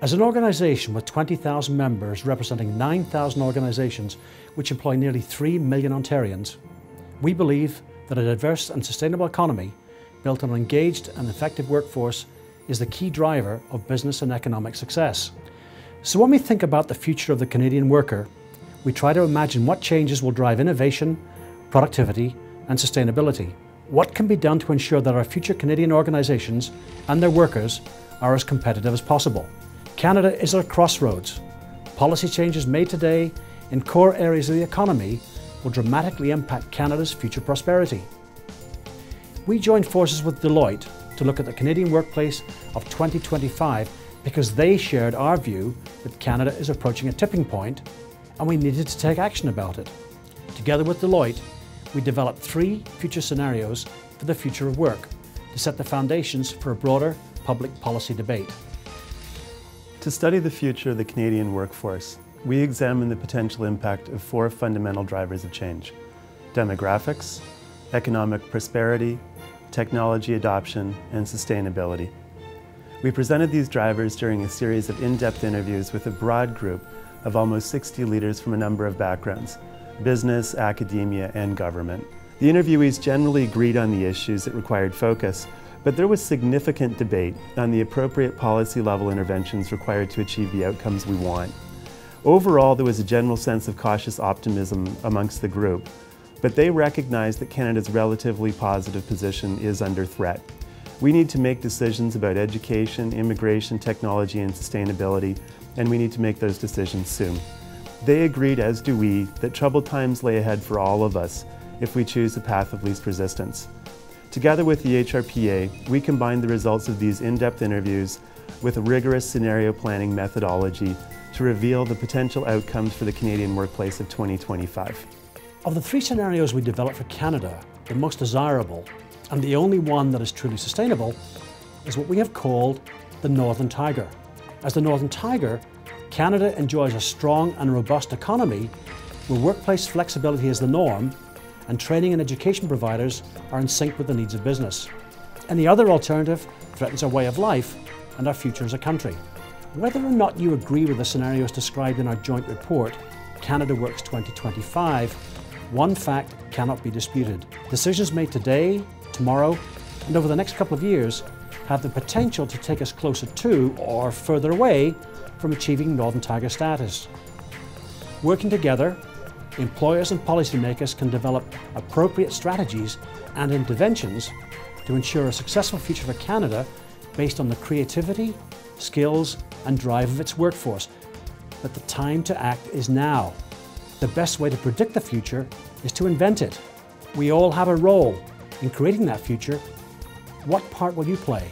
As an organisation with 20,000 members representing 9,000 organisations which employ nearly 3 million Ontarians, we believe that a diverse and sustainable economy built on an engaged and effective workforce is the key driver of business and economic success. So when we think about the future of the Canadian worker, we try to imagine what changes will drive innovation, productivity and sustainability. What can be done to ensure that our future Canadian organisations and their workers are as competitive as possible? Canada is at a crossroads. Policy changes made today in core areas of the economy will dramatically impact Canada's future prosperity. We joined forces with Deloitte to look at the Canadian workplace of 2025 because they shared our view that Canada is approaching a tipping point and we needed to take action about it. Together with Deloitte, we developed 3 future scenarios for the future of work to set the foundations for a broader public policy debate. To study the future of the Canadian workforce, we examine the potential impact of 4 fundamental drivers of change: demographics, economic prosperity, technology adoption, and sustainability. We presented these drivers during a series of in-depth interviews with a broad group of almost 60 leaders from a number of backgrounds: business, academia, and government. The interviewees generally agreed on the issues that required focus, but there was significant debate on the appropriate policy-level interventions required to achieve the outcomes we want. Overall, there was a general sense of cautious optimism amongst the group, but they recognized that Canada's relatively positive position is under threat. We need to make decisions about education, immigration, technology, and sustainability, and we need to make those decisions soon. They agreed, as do we, that troubled times lay ahead for all of us if we choose the path of least resistance. Together with the HRPA, we combined the results of these in-depth interviews with a rigorous scenario planning methodology to reveal the potential outcomes for the Canadian workplace of 2025. Of the 3 scenarios we developed for Canada, the most desirable and the only one that is truly sustainable is what we have called the Northern Tiger. As the Northern Tiger, Canada enjoys a strong and robust economy where workplace flexibility is the norm and training and education providers are in sync with the needs of business. Any other alternative threatens our way of life and our future as a country. Whether or not you agree with the scenarios described in our joint report, CanadaWorks 2025, one fact cannot be disputed. Decisions made today, tomorrow, and over the next couple of years have the potential to take us closer to or further away from achieving Northern Tiger status. Working together, employers and policymakers can develop appropriate strategies and interventions to ensure a successful future for Canada based on the creativity, skills and drive of its workforce. But the time to act is now. The best way to predict the future is to invent it. We all have a role in creating that future. What part will you play?